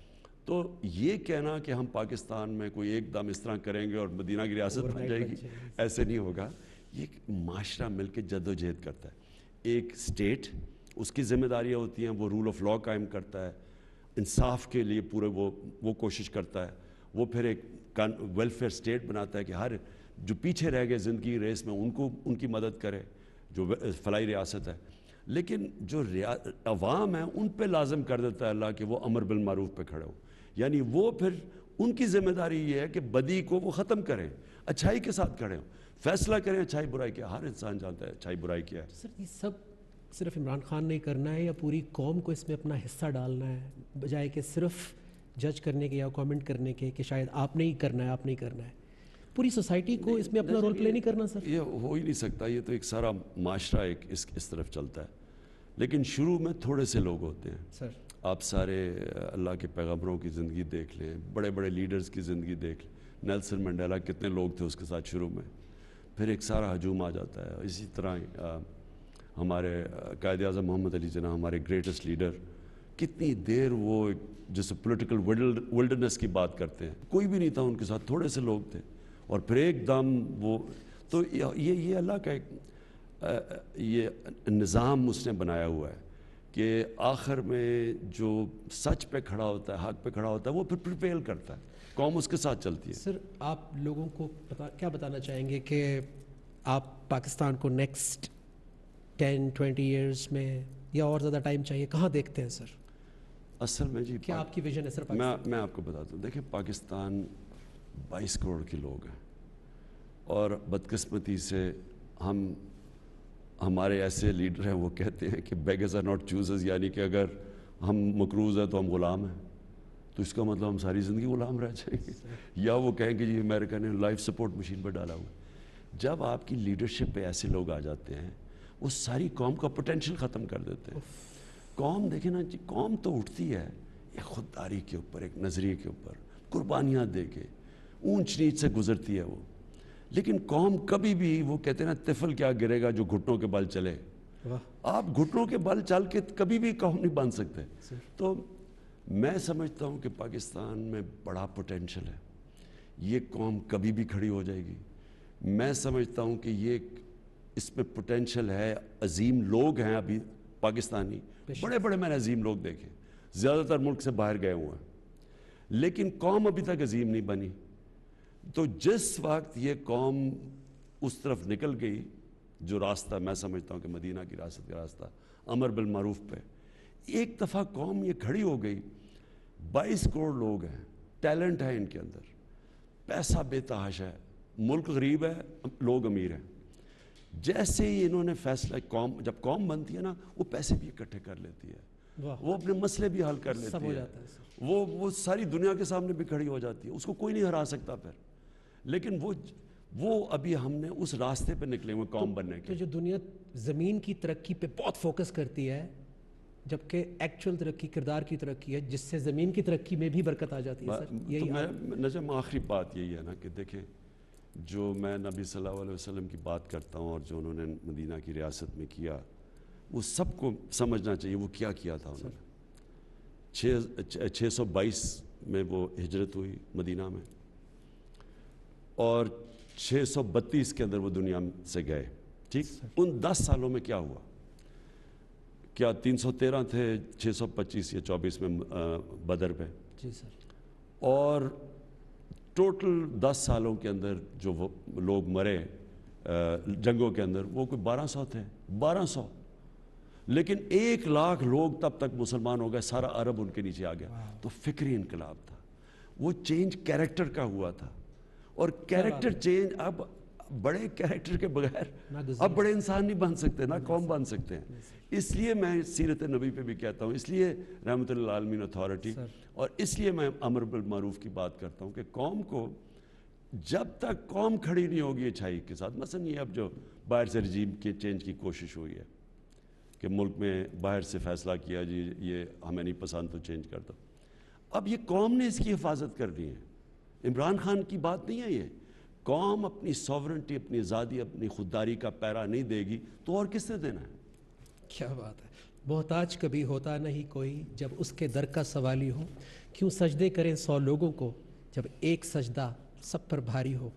تو یہ کہنا کہ ہم پاکستان میں کوئی ایک دم اس طرح کریں گے اور مدینہ کی ریاست بن جائے گی, ایسے نہیں ہوگا. یہ ایک معاشرہ مل کے جد و جہد کرتا ہے. ایک اسٹیٹ, اس کی ذمہ داریاں ہوتی ہیں, وہ رول آف لا قائم کرتا ہے, انصاف کے لیے پورے وہ کوشش کرتا ہے. وہ پھر ایک ویلفیئر اسٹیٹ بناتا ہے کہ ہر جو پیچھے رہ گئے زندگی ریس میں ان کی مدد کرے, جو فلاحی ریاست ہے. لیکن جو عوام ہیں ان پہ لازم کر دیتا ہے اللہ کہ وہ امر بالمعروف پہ کھڑے ہوں. یعنی وہ پھر ان کی ذمہ داری یہ ہے کہ بدی کو وہ ختم کریں, اچھائی کے ساتھ کھڑے ہوں, فیصلہ کریں اچھائی برائی کیا. ہر انسان جانتا ہے اچھائی برائی کیا ہے.
سر یہ سب صرف عمران خان نے کرنا ہے یا پوری قوم کو اس میں اپنا حصہ ڈالنا ہے, بجائے کہ صرف جج کرنے کے یا کامنٹ کرنے کے کہ شاید آپ نے ہی کرنا ہے, آپ نہیں کرنا ہے؟ پوری سوسائٹی کو اس میں اپنا رول پلے نہیں کرنا سر؟
یہ ہو ہی نہیں سکتا. یہ تو ایک سارا معاشرہ ایک اس طرف چلتا ہے. لیکن شروع میں تھوڑے سے لوگ ہوتے ہیں
سر.
آپ سارے اللہ کے پیغمبروں کی زندگی دیکھ لیں, بڑے بڑے لیڈرز کی زندگی دیکھ لیں. نیلسن منڈیلا کتنے لوگ تھے اس کے ساتھ شروع میں, پھر ایک سارا ہجوم آ جاتا ہے. اسی طرح ہمارے قائد اعظم محمد علی جناح ہمارے گریٹسٹ لیڈر کتنی دیر وہ جیسے پولیٹیکل ولڈرنس کی بات کرتے ہیں، کوئی بھی نہیں تھا ان کے ساتھ، تھوڑے سے لوگ تھے اور پھر ایک دم وہ تو یہ اللہ کا ایک یہ نظام اس نے بنایا ہوا ہے کہ آخر میں جو سچ پہ کھڑا ہوتا ہے، حق پہ کھڑا ہوتا ہے، وہ پھر پریویل کرتا ہے، قوم اس کے ساتھ چلتی ہے۔
سر آپ لوگوں کو کیا بتانا چاہیں گے کہ آپ پاکستان کو نیکسٹ 10-20 ایئرس میں یا اور زیادہ ٹائم چاہیے، کہاں دیکھتے ہیں سر؟
اصل میں جی
کیا آپ کی ویژن ہے سر پاکستان؟
میں آپ کو بتاتا ہوں، دیکھیں پاکستان 22 کروڑ کے لوگ ہیں اور بدقسمتی سے ہمارے ایسے لیڈر ہیں وہ کہتے ہیں کہ بیگرز آر ناٹ چوزرز، یعنی کہ اگر ہم مقروض ہیں تو ہم غلام ہیں، تو اس کا مطلب ہم ساری زندگی غلام رہ جائیں گے، یا وہ کہیں کہ جی امریکہ نے لائف سپورٹ مشین پر ڈالا ہوا۔ جب آپ کی لیڈرشپ پہ ایسے لوگ آ جاتے ہیں وہ ساری قوم کا پوٹینشیل ختم کر دیتے ہیں۔ قوم دیکھیں نا جی، قوم تو اٹھتی ہے ایک خودداری کے اوپر، ایک نظریے کے اوپر، قربانیاں دے کے اونچ نیچ سے گزرتی ہے وہ، لیکن قوم کبھی بھی، وہ کہتے ہیں نا طفل کیا گرے گا جو گھٹنوں کے بل چلے، آپ گھٹنوں کے بل چل کے کبھی بھی قوم نہیں بن سکتے۔ تو میں سمجھتا ہوں کہ پاکستان میں بڑا پوٹینشیل ہے، یہ قوم کبھی بھی کھڑی ہو جائے گی۔ میں سمجھتا ہوں کہ یہ اس میں پوٹینشیل ہے، عظیم لوگ ہیں ابھی پاکستانی، بڑے بڑے میں نے عظیم لوگ دیکھے، زیادہ تر ملک سے باہر گئے ہوئے ہیں، لیکن قوم ابھی تک عظیم نہیں بنی۔ تو جس وقت یہ قوم اس طرف نکل گئی، جو راستہ میں سمجھتا ہوں کہ مدینہ کی ریاست کا راستہ، امر بالمعروف پہ، ایک دفعہ قوم یہ کھڑی ہو گئی، 22 کروڑ لوگ ہیں، ٹیلنٹ ہے ان کے اندر، پیسہ بے تحاشا ہے، ملک غریب ہے، لوگ امیر ہیں۔ جیسے ہی انہوں نے فیصلہ، جب قوم بنتی ہے نا، وہ پیسے بھی اکٹھے کر لیتی ہے، وہ اپنے مسئلے بھی حل کر لیتی ہے، وہ ساری دنیا کے سامنے بھی کھڑی ہو جاتی ہے، اس کو کوئی نہیں ہرا سکتا پھر۔ لیکن وہ ابھی ہم نے اس راستے پہ نکلے ہوئے قوم بننے کے۔
تو جو دنیا زمین کی ترقی پہ بہت فوکس کرتی ہے، جبکہ ایکچوئل ترقی کردار کی ترقی ہے، جس سے زمین کی ترقی میں بھی برکت آ جاتی ہے سر۔
تو نجم آخری بات یہی ہے نا کہ دیکھیں، جو میں نبی صلی اللہ علیہ وسلم کی بات کرتا ہوں اور جو انہوں نے مدینہ کی ریاست میں کیا، وہ سب کو سمجھنا چاہیے وہ کیا کیا تھا انہوں نے۔ 622 میں وہ ہجرت ہوئی مدینہ میں، اور 632 کے اندر وہ دنیا سے گئے، ٹھیک؟ ان 10 سالوں میں کیا ہوا؟ کیا 313 تھے 625 یا 24 میں بدر پہ؟
جی سر۔
اور ٹوٹل 10 سالوں کے اندر جو وہ لوگ مرے جنگوں کے اندر، وہ کوئی 1200 تھے، 1200، لیکن 1 لاکھ لوگ تب تک مسلمان ہو گئے، سارا عرب ان کے نیچے آ گیا۔ تو فکری انقلاب تھا، وہ چینج کیریکٹر کا ہوا تھا، اور کیریکٹر چینج، اب بڑے کیریکٹر کے بغیر اب بڑے انسان نہیں بن سکتے، نہ قوم بن سکتے ہیں۔ اس لیے میں سیرت نبی پہ بھی کہتا ہوں، اس لیے رحمۃ للعالمین اتھارٹی، اور اس لیے میں امر بالمعروف کی بات کرتا ہوں کہ قوم کو، جب تک قوم کھڑی نہیں ہوگی اچھائی کے ساتھ، مثلا یہ اب جو باہر سے رجیم کے چینج کی کوشش ہوئی ہے کہ ملک میں باہر سے فیصلہ کیا جی یہ ہمیں نہیں پسند تو چینج کر دو، اب یہ قوم نے اس کی حفاظت کرنی ہے، عمران خان کی بات نہیں ہے یہ۔ قوم اپنی سوورنٹی، اپنی آزادی، اپنی خودداری کا پیرا نہیں دے گی تو اور کس نے دینا ہے؟
کیا بات ہے۔ محتاج کبھی ہوتا نہیں کوئی جب اس کے در کا سوالی ہو، کیوں سجدے کریں 100 لوگوں کو جب ایک سجدہ سب پر بھاری ہو۔